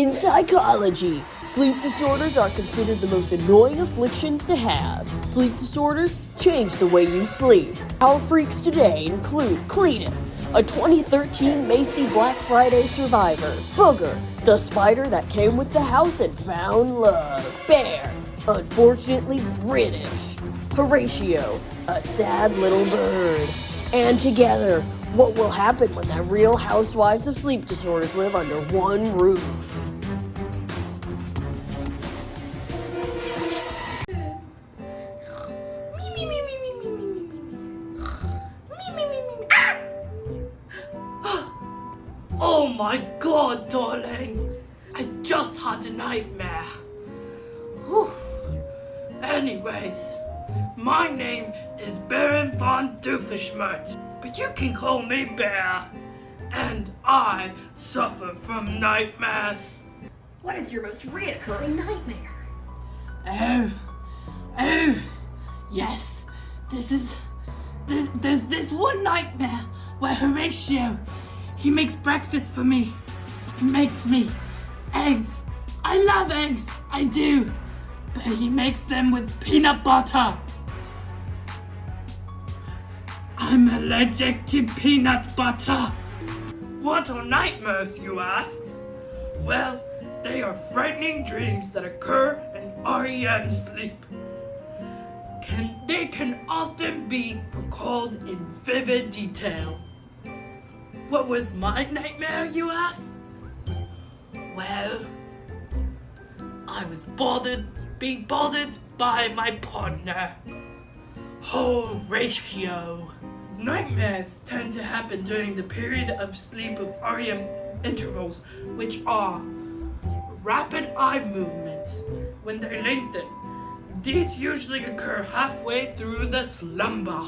In psychology, sleep disorders are considered the most annoying afflictions to have. Sleep disorders change the way you sleep. Our freaks today include Cletus, a 2013 Macy Black Friday survivor; Booger, the spider that came with the house and found love; Bear, unfortunately British; Horatio, a sad little bird. And together, what will happen when the real housewives of sleep disorders live under one roof? Oh my god, darling! I just had a nightmare. Whew. Anyways, my name is Baron von Doofenshmirtz, but you can call me Bear. And I suffer from nightmares. What is your most reoccurring nightmare? Yes. There's this one nightmare where Horatio, he makes breakfast for me. He makes me eggs. I love eggs, I do. But he makes them with peanut butter. I'm allergic to peanut butter. What are nightmares, you asked? Well, they are frightening dreams that occur in REM sleep. They can often be recalled in vivid detail. What was my nightmare, you asked? Well, I was being bothered by my partner, Horatio. Nightmares tend to happen during the period of sleep of REM intervals, which are rapid eye movements when they lengthen. These usually occur halfway through the slumber.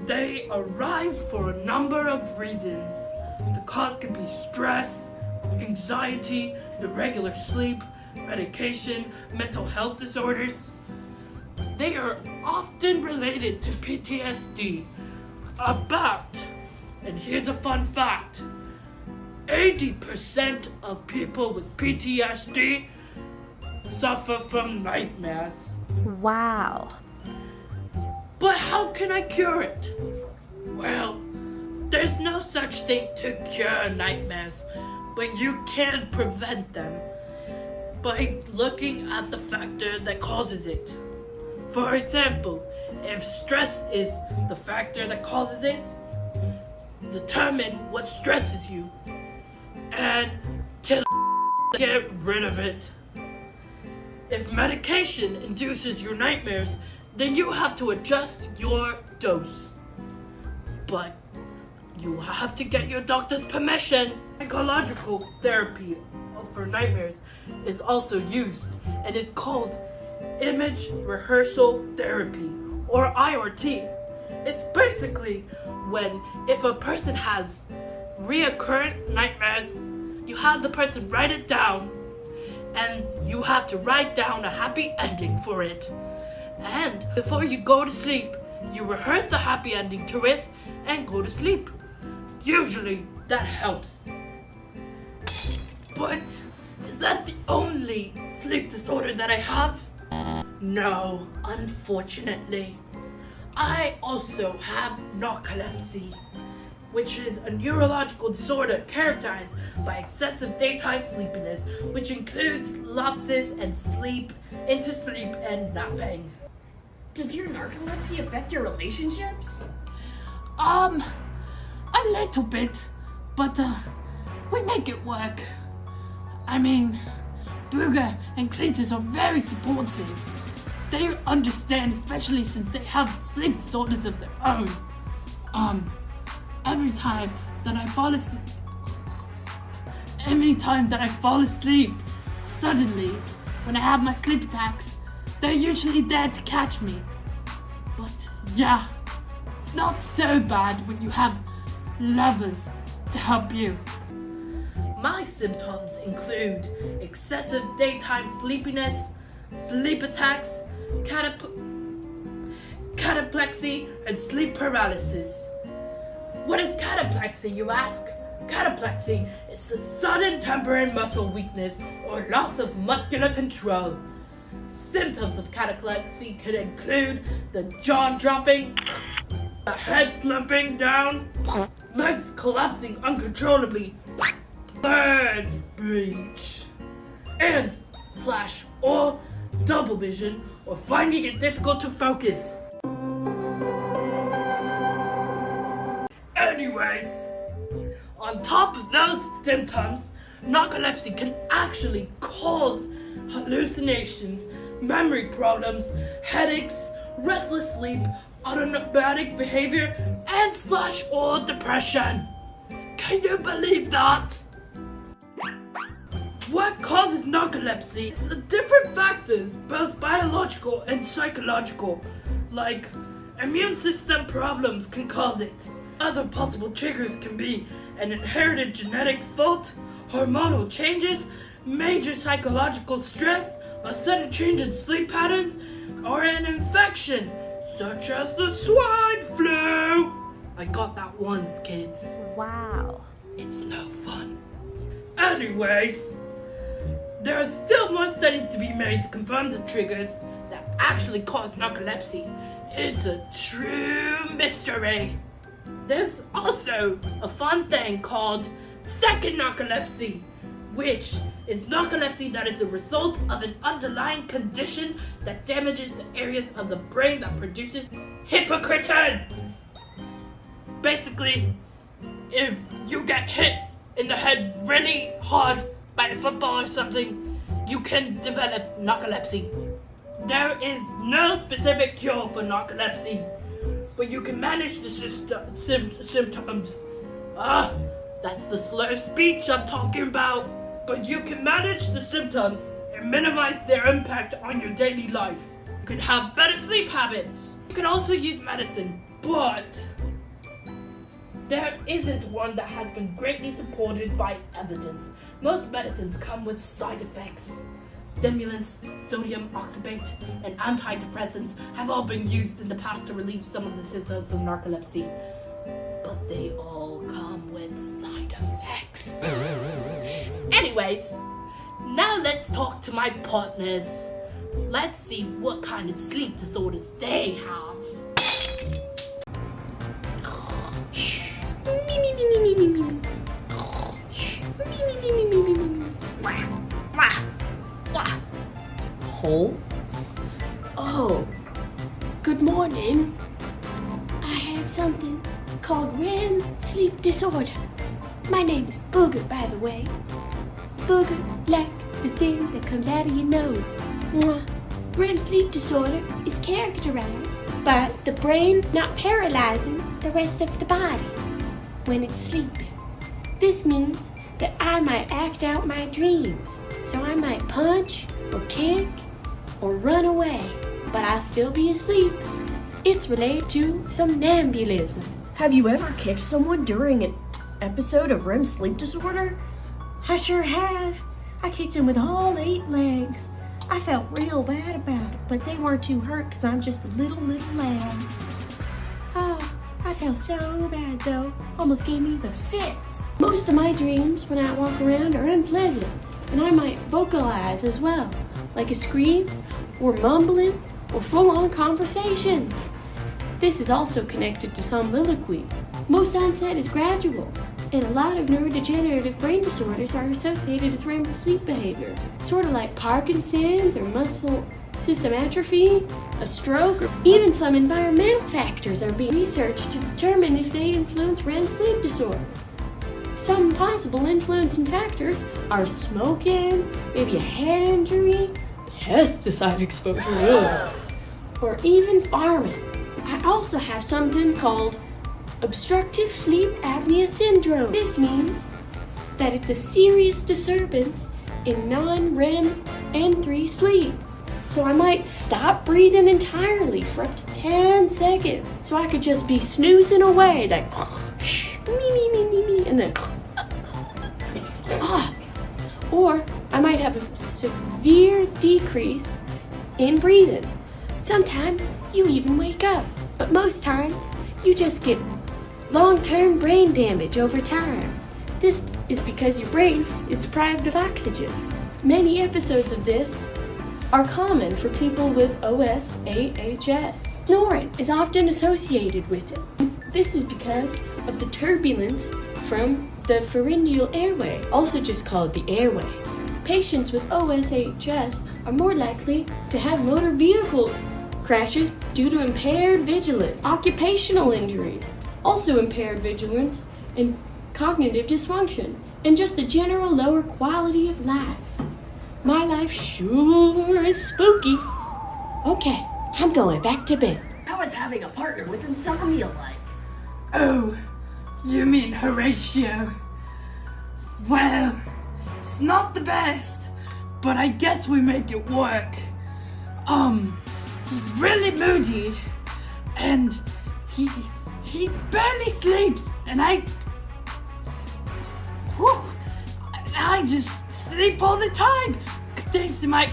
They arise for a number of reasons. The cause could be stress, anxiety, irregular sleep, medication, mental health disorders. They are often related to PTSD. And here's a fun fact, 80% of people with PTSD suffer from nightmares. Wow. But how can I cure it? Well, there's no such thing to cure nightmares, but you can prevent them by looking at the factor that causes it. For example, if stress is the factor that causes it, determine what stresses you and get rid of it. If medication induces your nightmares, then you have to adjust your dose. But you have to get your doctor's permission. Psychological therapy for nightmares is also used, and it's called image rehearsal therapy, or IRT. It's basically if a person has recurrent nightmares, you have the person write it down, and you have to write down a happy ending for it. And before you go to sleep, you rehearse the happy ending to it and go to sleep. Usually that helps. But is that the only sleep disorder that I have? No, unfortunately. I also have narcolepsy, which is a neurological disorder characterized by excessive daytime sleepiness, which includes lapses and into sleep and napping. Does your narcolepsy affect your relationships? A little bit, but we make it work. I mean, Booger and Cletus are very supportive. They understand, especially since they have sleep disorders of their own. Every time that I fall asleep, suddenly, when I have my sleep attacks, they're usually there to catch me. But yeah, it's not so bad when you have lovers to help you. My symptoms include excessive daytime sleepiness, sleep attacks, cataplexy, and sleep paralysis. What is cataplexy, you ask? Cataplexy is a sudden temporary muscle weakness or loss of muscular control. Symptoms of cataplexy could include the jaw dropping, the head slumping down, legs collapsing uncontrollably, blurred speech, and flash or double vision, or finding it difficult to focus. Anyways, on top of those symptoms, narcolepsy can actually cause hallucinations, memory problems, headaches, restless sleep, automatic behavior, and / or depression. Can you believe that? What causes narcolepsy is different factors, both biological and psychological, like immune system problems can cause it. Other possible triggers can be an inherited genetic fault, hormonal changes, major psychological stress, a sudden change in sleep patterns, or an infection, such as the swine flu. I got that once, kids. Wow. It's no fun. Anyways, there are still more studies to be made to confirm the triggers that actually cause narcolepsy. It's a true mystery. There's also a fun thing called second narcolepsy, which is narcolepsy that is a result of an underlying condition that damages the areas of the brain that produces hypocretin. Basically, if you get hit in the head really hard by a football or something, you can develop narcolepsy. There is no specific cure for narcolepsy, but you can manage the symptoms. That's the slur speech I'm talking about. But you can manage the symptoms and minimize their impact on your daily life. You can have better sleep habits. You can also use medicine, but there isn't one that has been greatly supported by evidence. Most medicines come with side effects. Stimulants, sodium oxybate, and antidepressants have all been used in the past to relieve some of the symptoms of narcolepsy, but they all come with side effects. Anyways, now let's talk to my partners. Let's see what kind of sleep disorders they have. Oh, good morning. I have something called REM sleep disorder. My name is Booger, by the way. Booger, like the thing that comes out of your nose. Mwah. REM sleep disorder is characterized by the brain not paralyzing the rest of the body when it's sleeping. This means that I might act out my dreams. So I might punch or kick or run away, but I'll still be asleep. It's related to somnambulism. Have you ever kicked someone during an episode of REM sleep disorder? I sure have. I kicked him with all 8 legs. I felt real bad about it, but they weren't too hurt because I'm just a little lamb. Oh, I felt so bad though. Almost gave me the fits. Most of my dreams when I walk around are unpleasant, and I might vocalize as well, like a scream, or mumbling, or full-on conversations. This is also connected to soliloquy. Most onset is gradual, and a lot of neurodegenerative brain disorders are associated with REM sleep behavior, sort of like Parkinson's or muscle system atrophy, a stroke, or even some environmental factors are being researched to determine if they influence REM sleep disorder. Some possible influencing factors are smoking, maybe a head injury, pesticide exposure, or even farming. I also have something called obstructive sleep apnea syndrome. This means that it's a serious disturbance in non-REM N3 sleep. So I might stop breathing entirely for up to 10 seconds. So I could just be snoozing away, like and then or I might have a severe decrease in breathing. Sometimes you even wake up, but most times you just get long-term brain damage over time. This is because your brain is deprived of oxygen. Many episodes of this are common for people with OSAHS. Snoring is often associated with it. This is because of the turbulence from the pharyngeal airway, also just called the airway. Patients with OSAHS are more likely to have motor vehicle crashes due to impaired vigilance, occupational injuries, also impaired vigilance, and cognitive dysfunction, and just a general lower quality of life. My life sure is spooky. Okay, I'm going back to bed. How is having a partner with insomnia like? Oh, you mean Horatio? Well, it's not the best, but I guess we make it work. He's really moody, and he barely sleeps, and I just sleep all the time, thanks to my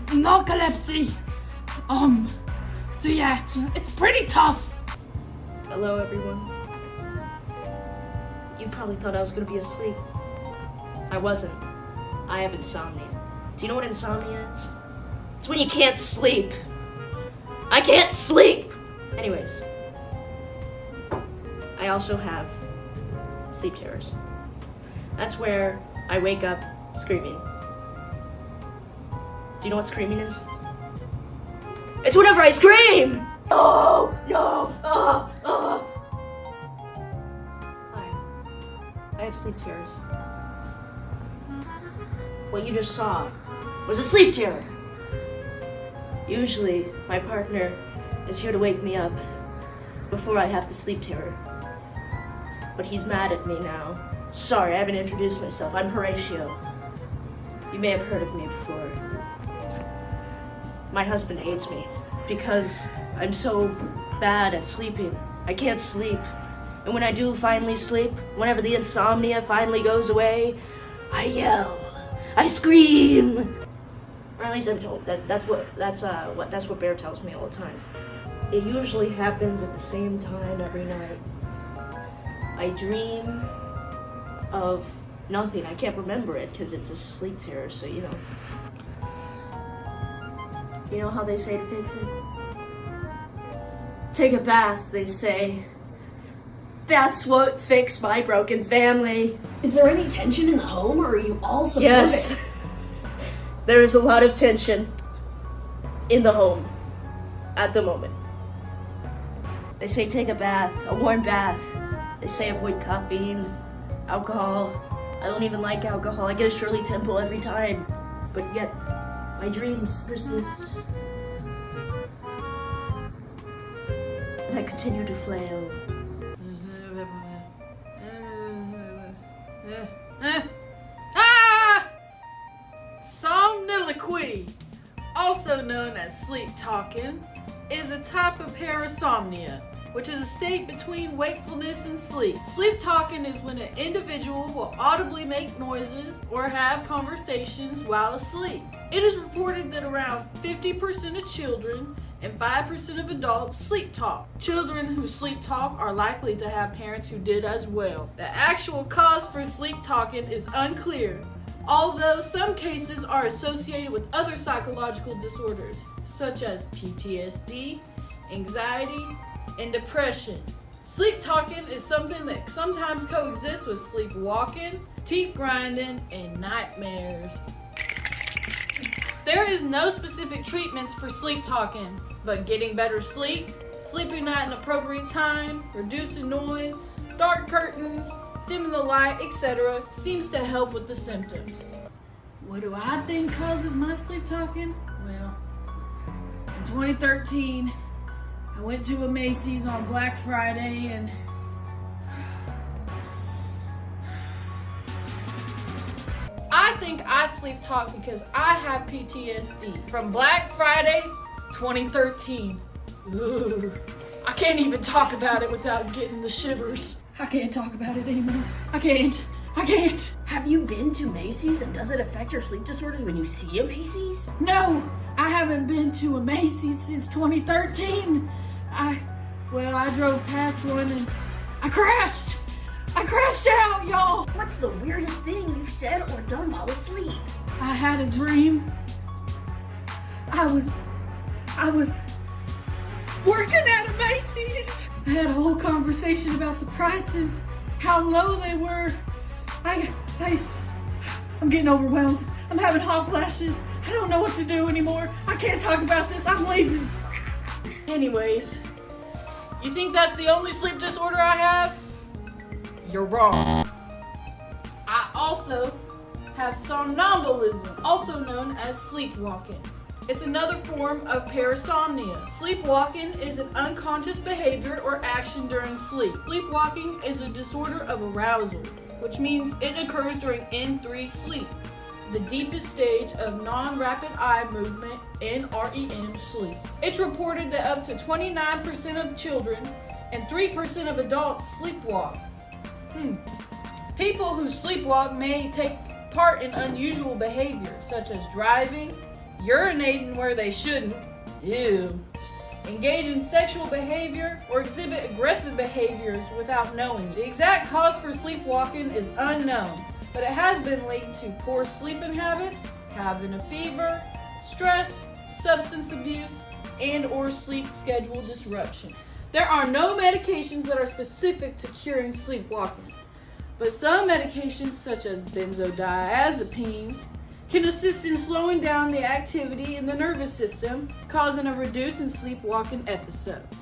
narcolepsy. So yeah, it's pretty tough. Hello, everyone. You probably thought I was gonna be asleep. I wasn't. I have insomnia. Do you know what insomnia is? It's when you can't sleep. I can't sleep! Anyways, I also have sleep terrors. That's where I wake up screaming. Do you know what screaming is? It's whenever I scream! Oh, no, I have sleep terrors. What you just saw was a sleep terror. Usually, my partner is here to wake me up before I have the sleep terror. But he's mad at me now. Sorry, I haven't introduced myself. I'm Horatio. You may have heard of me before. My husband hates me because I'm so bad at sleeping. I can't sleep. And when I do finally sleep, whenever the insomnia finally goes away, I yell. I scream. Or at least I'm told. That's what Bear tells me all the time. It usually happens at the same time every night. I dream of nothing. I can't remember it because it's a sleep terror, so you know. You know how they say to fix it? Take a bath, they say. That's what fixed my broken family. Is there any tension in the home, or are you all supportive? Yes. There is a lot of tension in the home at the moment. They say take a bath, a warm bath. They say avoid caffeine, alcohol. I don't even like alcohol. I get a Shirley Temple every time. But yet, my dreams persist. And I continue to flail. Somniloquy, also known as sleep talking, is a type of parasomnia, which is a state between wakefulness and sleep. Sleep talking is when an individual will audibly make noises or have conversations while asleep. It is reported that around 50% of children and 5% of adults sleep talk. Children who sleep talk are likely to have parents who did as well. The actual cause for sleep talking is unclear, although some cases are associated with other psychological disorders, such as PTSD, anxiety, and depression. Sleep talking is something that sometimes coexists with sleepwalking, teeth grinding, and nightmares. There is no specific treatments for sleep talking, but getting better sleep, sleeping at an appropriate time, reducing noise, dark curtains, dimming the light, etc. seems to help with the symptoms. What do I think causes my sleep talking? Well, in 2013, I went to a Macy's on Black Friday and I think I sleep talk because I have PTSD from Black Friday 2013. Ugh. I can't even talk about it without getting the shivers. I can't talk about it anymore. I can't. Have you been to Macy's, and does it affect your sleep disorders when you see a Macy's? No, I haven't been to a Macy's since 2013. I drove past one and I crashed. I crashed out, y'all. What's the weirdest thing you've said or done while asleep? I had a dream. I was working at a Macy's. I had a whole conversation about the prices, how low they were. I'm getting overwhelmed. I'm having hot flashes. I don't know what to do anymore. I can't talk about this. I'm leaving. Anyways, you think that's the only sleep disorder I have? You're wrong. I also have somnambulism, also known as sleepwalking. It's another form of parasomnia. Sleepwalking is an unconscious behavior or action during sleep. Sleepwalking is a disorder of arousal, which means it occurs during N3 sleep, the deepest stage of non-rapid eye movement in REM sleep. It's reported that up to 29% of children and 3% of adults sleepwalk. People who sleepwalk may take part in unusual behavior, such as driving, urinating where they shouldn't, engage in sexual behavior, or exhibit aggressive behaviors without knowing. The exact cause for sleepwalking is unknown, but it has been linked to poor sleeping habits, having a fever, stress, substance abuse, and or sleep schedule disruption. There are no medications that are specific to curing sleepwalking, but some medications such as benzodiazepines can assist in slowing down the activity in the nervous system, causing a reduce in sleepwalking episodes.